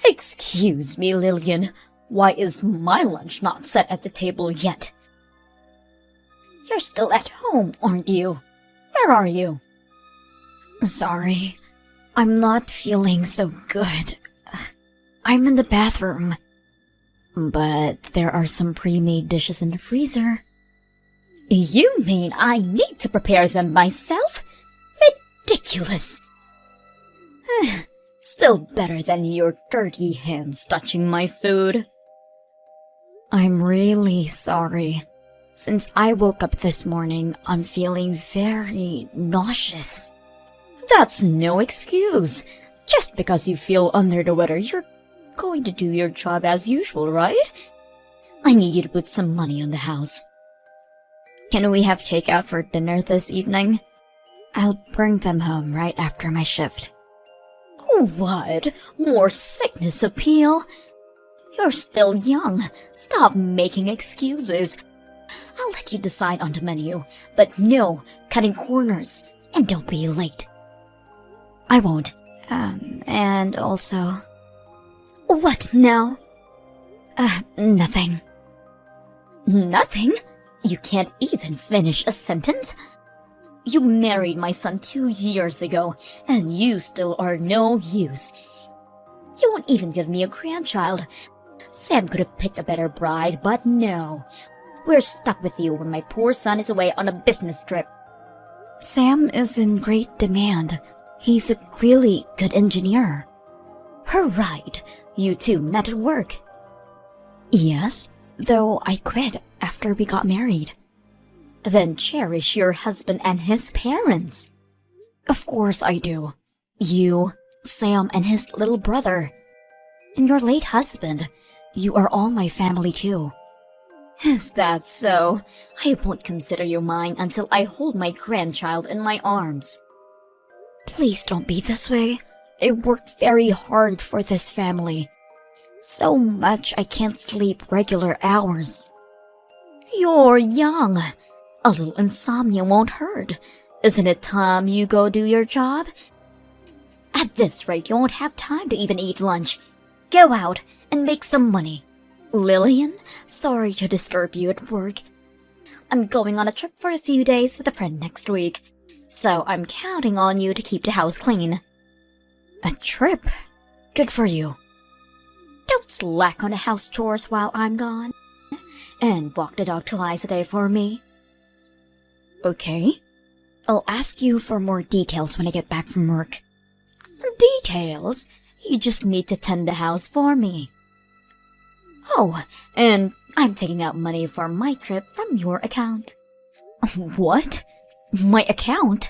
Excuse me, Lillian. Why is my lunch not set at the table yet? You're still at home, aren't you? Where are you? Sorry, I'm not feeling so good. I'm in the bathroom. But there are some pre-made dishes in the freezer. You mean I need to prepare them myself? Ridiculous! Still better than your dirty hands touching my food. I'm really sorry. Since I woke up this morning, I'm feeling very nauseous. That's no excuse. Just because you feel under the weather, you're going to do your job as usual, right? I need you to put some money on the house. Can we have takeout for dinner this evening? I'll bring them home right after my shift. What? More sickness appeal? You're still young. Stop making excuses. I'll let you decide on the menu, but no cutting corners, and don't be late. I won't. And also... What now? Nothing. Nothing? You can't even finish a sentence? You married my son 2 years ago, and you still are no use. You won't even give me a grandchild. Sam could have picked a better bride, but no. We're stuck with you when my poor son is away on a business trip. Sam is in great demand. He's a really good engineer. Right. You two met at work. Yes, though I quit after we got married. Then cherish your husband and his parents. Of course I do. You, Sam and his little brother, and your late husband. You are all my family too. Is that so? I won't consider you mine until I hold my grandchild in my arms. Please don't be this way. I worked very hard for this family. So much I can't sleep regular hours. You're young. A little insomnia won't hurt. Isn't it time you go do your job? At this rate, you won't have time to even eat lunch. Go out and make some money. Lillian, sorry to disturb you at work. I'm going on a trip for a few days with a friend next week, so I'm counting on you to keep the house clean. A trip? Good for you. Don't slack on the house chores while I'm gone. And walk the dog twice a day for me. Okay. I'll ask you for more details when I get back from work. Details? You just need to tend the house for me. Oh, and I'm taking out money for my trip from your account. What? My account?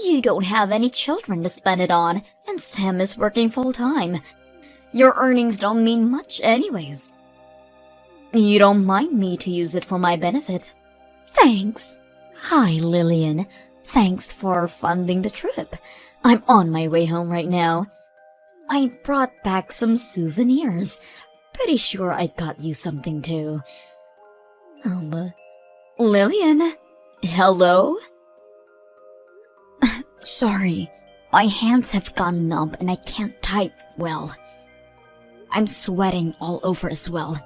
You don't have any children to spend it on, and Sam is working full-time. Your earnings don't mean much anyways. You don't mind me to use it for my benefit. Thanks. Hi, Lillian. Thanks for funding the trip. I'm on my way home right now. I brought back some souvenirs. Pretty sure I got you something too. Lillian? Hello? Sorry, my hands have gone numb and I can't type well. I'm sweating all over as well.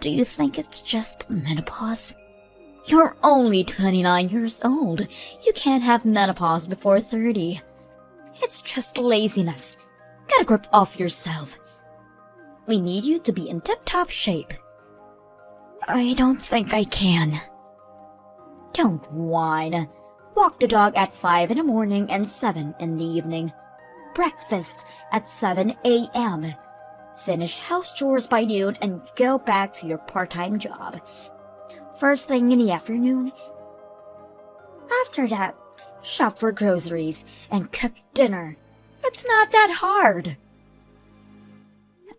Do you think it's just menopause? You're only 29 years old. You can't have menopause before 30. It's just laziness. Gotta grip off yourself. We need you to be in tip-top shape. I don't think I can. Don't whine. Walk the dog at 5 in the morning and 7 in the evening. Breakfast at 7 a.m. Finish house chores by noon and go back to your part-time job. First thing in the afternoon. After that, shop for groceries and cook dinner. It's not that hard.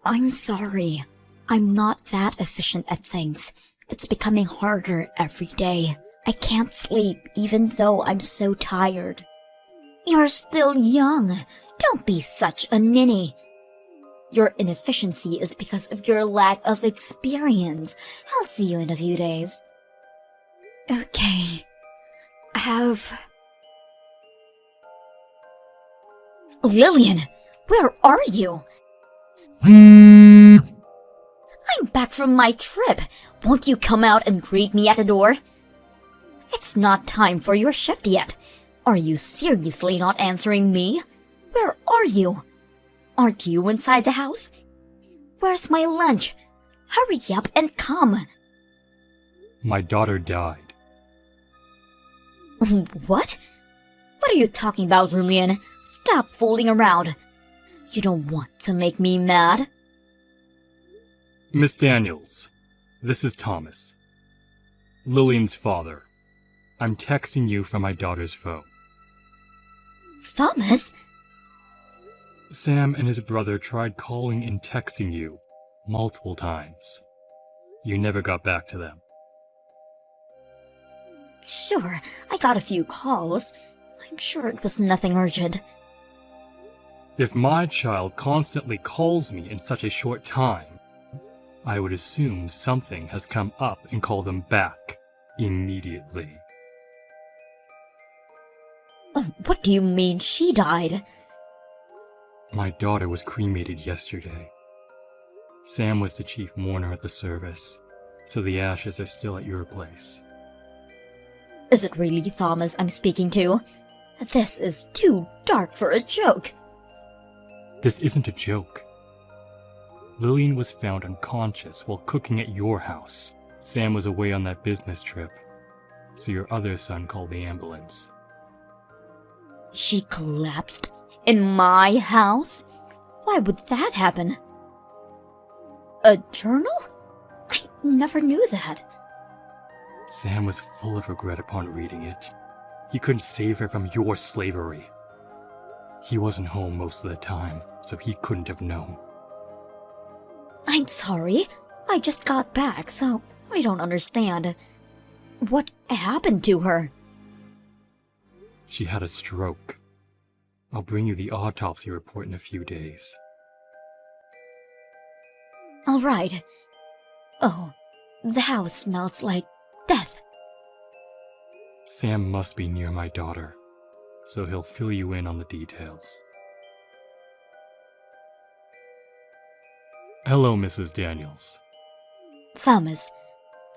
I'm sorry. I'm not that efficient at things. It's becoming harder every day. I can't sleep even though I'm so tired. You're still young. Don't be such a ninny. Your inefficiency is because of your lack of experience. I'll see you in a few days. Okay. Lillian, where are you? I'm back from my trip. Won't you come out and greet me at the door? It's not time for your shift yet. Are you seriously not answering me? Where are you? Aren't you inside the house? Where's my lunch? Hurry up and come. My daughter died. What? What are you talking about, Lillian? Stop fooling around. You don't want to make me mad. Miss Daniels, this is Thomas, Lillian's father. I'm texting you from my daughter's phone. Thomas? Sam and his brother tried calling and texting you multiple times. You never got back to them. Sure, I got a few calls. I'm sure it was nothing urgent. If my child constantly calls me in such a short time, I would assume something has come up and call them back immediately. What do you mean she died? My daughter was cremated yesterday. Sam was the chief mourner at the service, so the ashes are still at your place. Is it really Thomas I'm speaking to? This is too dark for a joke. This isn't a joke. Lillian was found unconscious while cooking at your house. Sam was away on that business trip, so your other son called the ambulance. She collapsed in my house? Why would that happen? A journal? I never knew that. Sam was full of regret upon reading it. He couldn't save her from your slavery. He wasn't home most of the time, so he couldn't have known. I'm sorry. I just got back, so I don't understand. What happened to her? She had a stroke. I'll bring you the autopsy report in a few days. All right. Oh, the house smells like death. Sam must be near my daughter, so he'll fill you in on the details. Hello, Mrs. Daniels. Thomas,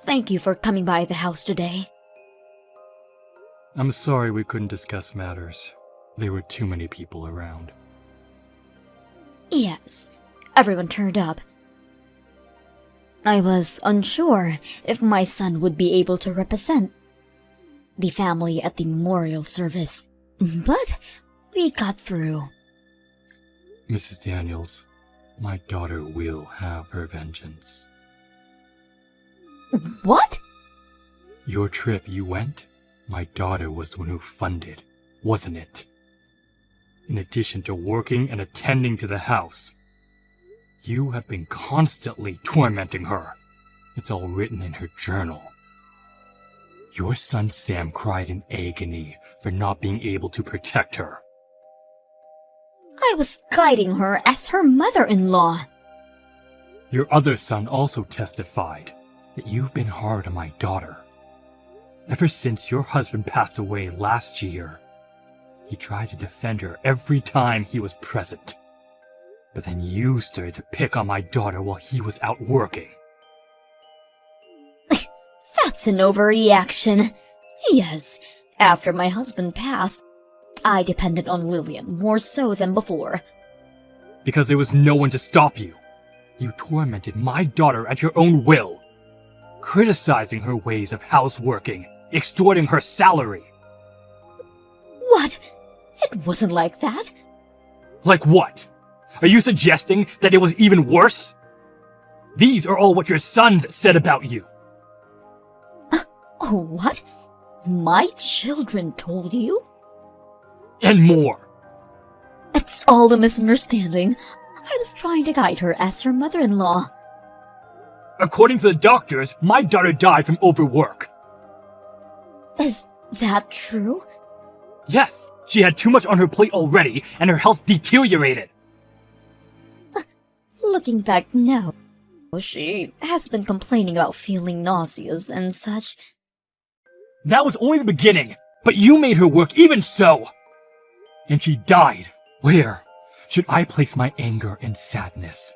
thank you for coming by the house today. I'm sorry we couldn't discuss matters. There were too many people around. Yes, everyone turned up. I was unsure if my son would be able to represent the family at the memorial service, but we got through. Mrs. Daniels, my daughter will have her vengeance. What? Your trip you went, my daughter was the one who funded, wasn't it? In addition to working and attending to the house, you have been constantly tormenting her. It's all written in her journal. Your son Sam cried in agony for not being able to protect her. I was guiding her as her mother-in-law. Your other son also testified that you've been hard on my daughter. Ever since your husband passed away last year, he tried to defend her every time he was present. But then you started to pick on my daughter while he was out working. That's an overreaction. Yes, after my husband passed, I depended on Lillian more so than before. Because there was no one to stop you. You tormented my daughter at your own will, criticizing her ways of houseworking, extorting her salary. What? It wasn't like that. Like what? Are you suggesting that it was even worse? These are all what your sons said about you. Oh, what? My children told you? And more. It's all a misunderstanding. I was trying to guide her as her mother-in-law. According to the doctors, my daughter died from overwork. Is that true? Yes, she had too much on her plate already, and her health deteriorated. Looking back, no. She has been complaining about feeling nauseous and such. That was only the beginning, but you made her work even so. And she died. Where should I place my anger and sadness?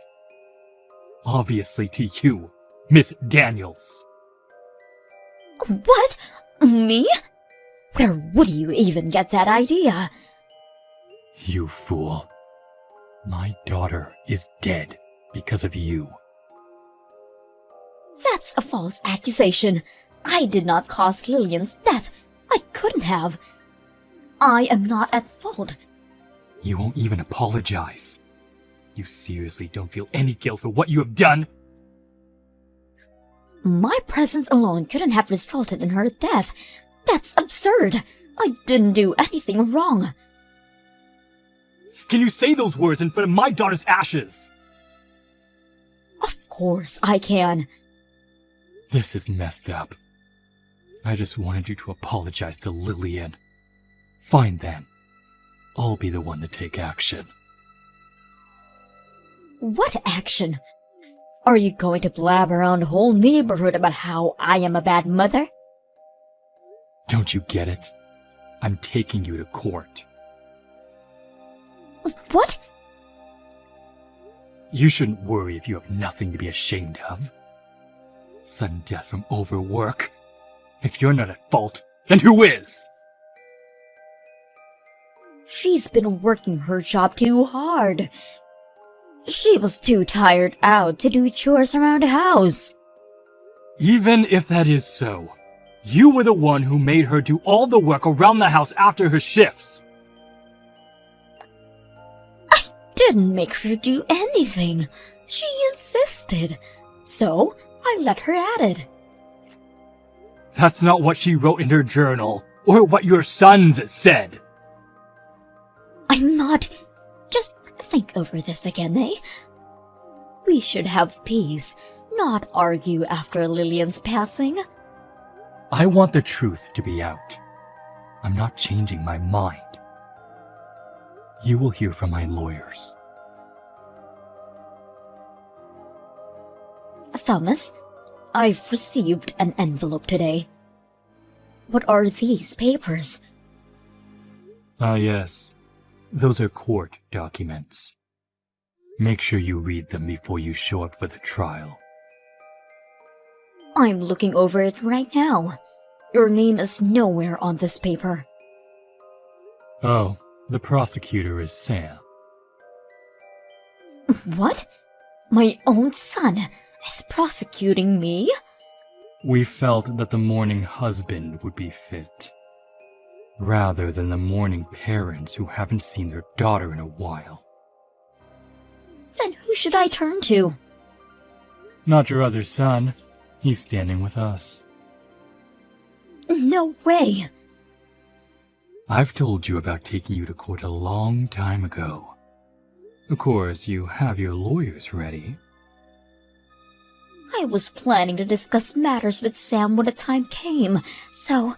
Obviously to you, Miss Daniels. What? Me? Where would you even get that idea? You fool. My daughter is dead because of you. That's a false accusation. I did not cause Lillian's death. I couldn't have. I am not at fault. You won't even apologize. You seriously don't feel any guilt for what you have done? My presence alone couldn't have resulted in her death. That's absurd. I didn't do anything wrong. Can you say those words in front of my daughter's ashes? Of course I can. This is messed up. I just wanted you to apologize to Lillian. Fine then. I'll be the one to take action. What action? Are you going to blab around the whole neighborhood about how I am a bad mother? Don't you get it? I'm taking you to court. What? You shouldn't worry if you have nothing to be ashamed of. Sudden death from overwork. If you're not at fault, then who is? She's been working her job too hard. She was too tired out to do chores around the house. Even if that is so, you were the one who made her do all the work around the house after her shifts. I didn't make her do anything. She insisted. So I let her at it. That's not what she wrote in her journal, or what your sons said. I'm not... Just think over this again, eh? We should have peace, not argue after Lillian's passing. I want the truth to be out. I'm not changing my mind. You will hear from my lawyers. Thomas, I've received an envelope today. What are these papers? Ah, yes. Those are court documents. Make sure you read them before you show up for the trial. I'm looking over it right now. Your name is nowhere on this paper. Oh, the prosecutor is Sam. What? My own son is prosecuting me? We felt that the mourning husband would be fit, rather than the mourning parents who haven't seen their daughter in a while. Then who should I turn to? Not your other son. He's standing with us. No way. I've told you about taking you to court a long time ago. Of course, you have your lawyers ready. I was planning to discuss matters with Sam when the time came, so...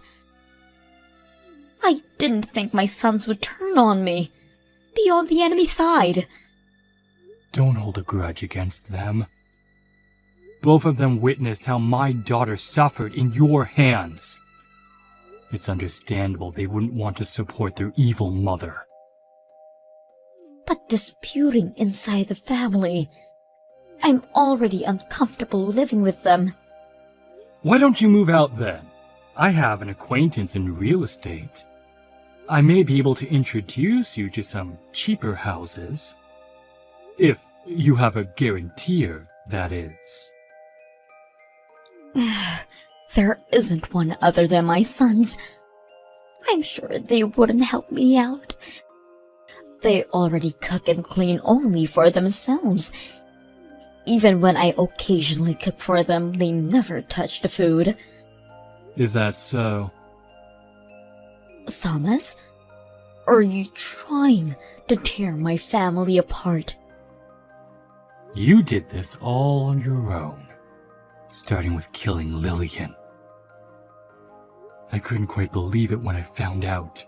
I didn't think my sons would turn on me. Be on the enemy side. Don't hold a grudge against them. Both of them witnessed how my daughter suffered in your hands. It's understandable they wouldn't want to support their evil mother. But disputing inside the family... I'm already uncomfortable living with them. Why don't you move out then? I have an acquaintance in real estate. I may be able to introduce you to some cheaper houses. If you have a guarantor, that is. There isn't one other than my sons. I'm sure they wouldn't help me out. They already cook and clean only for themselves. Even when I occasionally cook for them, they never touch the food. Is that so? Thomas, are you trying to tear my family apart? You did this all on your own, starting with killing Lillian. I couldn't quite believe it when I found out.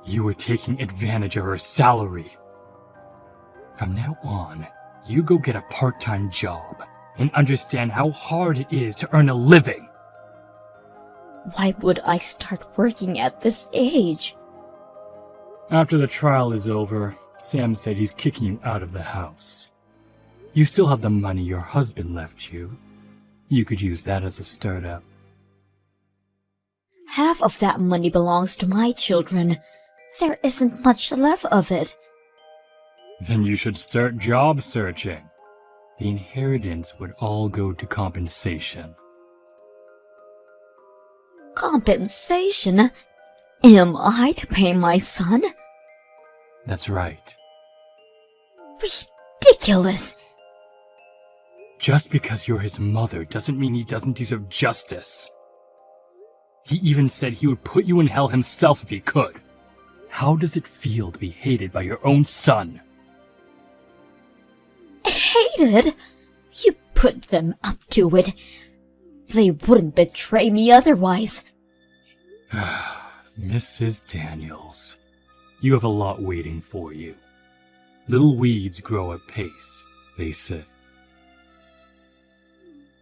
You were taking advantage of her salary. From now on, you go get a part-time job and understand how hard it is to earn a living. Why would I start working at this age? After the trial is over, Sam said he's kicking you out of the house. You still have the money your husband left you. You could use that as a startup. Half of that money belongs to my children. There isn't much left of it. Then you should start job searching. The inheritance would all go to compensation. Compensation? Am I to pay my son? That's right. Ridiculous! Just because you're his mother doesn't mean he doesn't deserve justice. He even said he would put you in hell himself if he could. How does it feel to be hated by your own son? Hated? You put them up to it. They wouldn't betray me otherwise. Mrs. Daniels, you have a lot waiting for you. Little weeds grow apace, they say.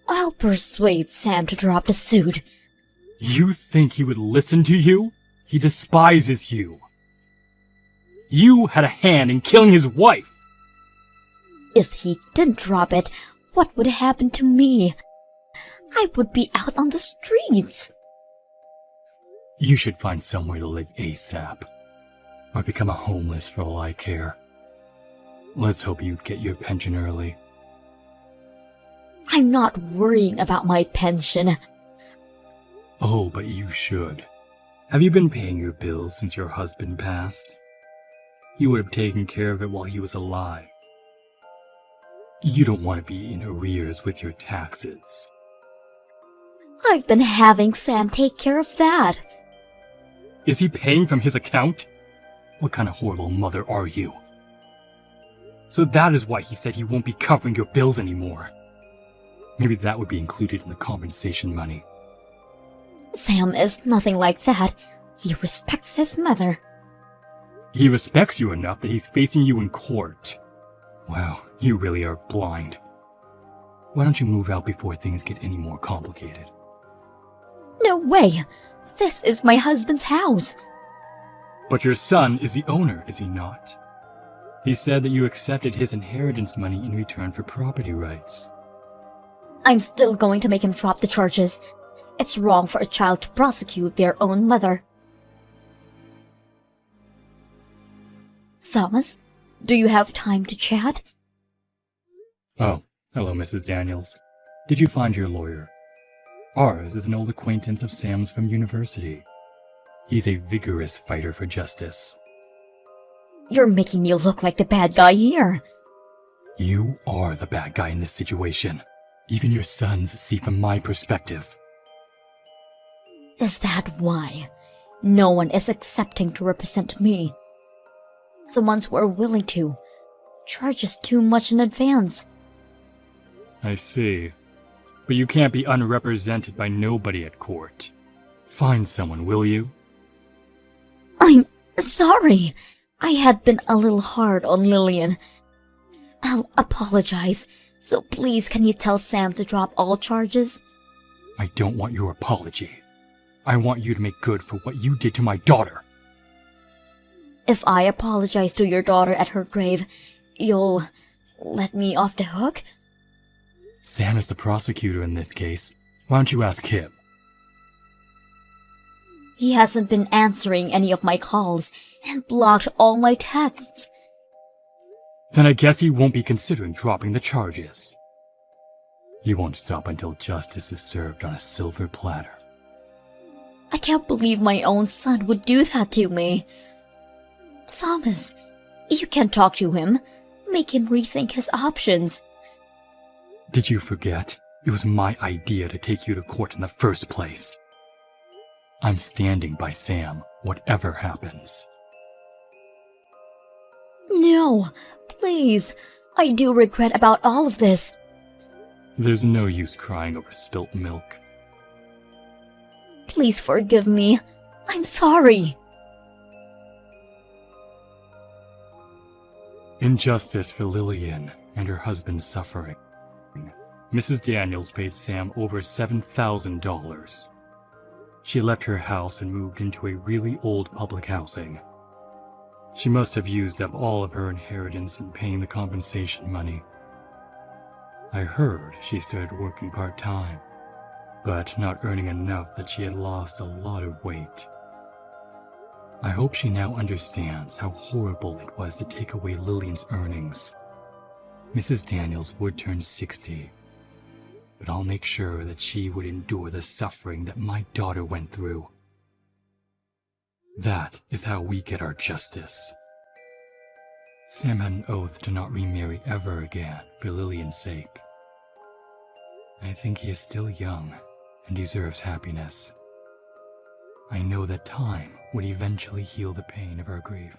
I'll persuade Sam to drop the suit. You think he would listen to you? He despises you. You had a hand in killing his wife. If he didn't drop it, what would happen to me? I would be out on the streets. You should find somewhere to live ASAP, or become a homeless for all I care. Let's hope you get your pension early. I'm not worrying about my pension. Oh, but you should. Have you been paying your bills since your husband passed? You would have taken care of it while he was alive. You don't want to be in arrears with your taxes. I've been having Sam take care of that. Is he paying from his account? What kind of horrible mother are you? So that is why he said he won't be covering your bills anymore. Maybe that would be included in the compensation money. Sam is nothing like that. He respects his mother. He respects you enough that he's facing you in court. Wow, you really are blind. Why don't you move out before things get any more complicated? No way! This is my husband's house. But your son is the owner, is he not? He said that you accepted his inheritance money in return for property rights. I'm still going to make him drop the charges. It's wrong for a child to prosecute their own mother. Thomas, do you have time to chat? Oh, hello, Mrs. Daniels. Did you find your lawyer? Ours is an old acquaintance of Sam's from university. He's a vigorous fighter for justice. You're making me look like the bad guy here. You are the bad guy in this situation. Even your sons see from my perspective. Is that why? No one is accepting to represent me. The ones who are willing to charge us too much in advance. I see. But you can't be unrepresented by nobody at court. Find someone, will you? I'm sorry. I had been a little hard on Lillian. I'll apologize. So please, can you tell Sam to drop all charges? I don't want your apology. I want you to make good for what you did to my daughter. If I apologize to your daughter at her grave, you'll let me off the hook? Sam is the prosecutor in this case. Why don't you ask him? He hasn't been answering any of my calls and blocked all my texts. Then I guess he won't be considering dropping the charges. He won't stop until justice is served on a silver platter. I can't believe my own son would do that to me. Thomas, you can talk to him. Make him rethink his options. Did you forget? It was my idea to take you to court in the first place. I'm standing by Sam, whatever happens. No, please. I do regret about all of this. There's no use crying over spilt milk. Please forgive me. I'm sorry. In justice for Lillian and her husband's suffering, Mrs. Daniels paid Sam over $7,000. She left her house and moved into a really old public housing. She must have used up all of her inheritance in paying the compensation money. I heard she started working part-time, but not earning enough that she had lost a lot of weight. I hope she now understands how horrible it was to take away Lillian's earnings. Mrs. Daniels would turn 60, but I'll make sure that she would endure the suffering that my daughter went through. That is how we get our justice. Sam had an oath to not remarry ever again for Lillian's sake. I think he is still young and deserves happiness. I know that time would eventually heal the pain of our grief.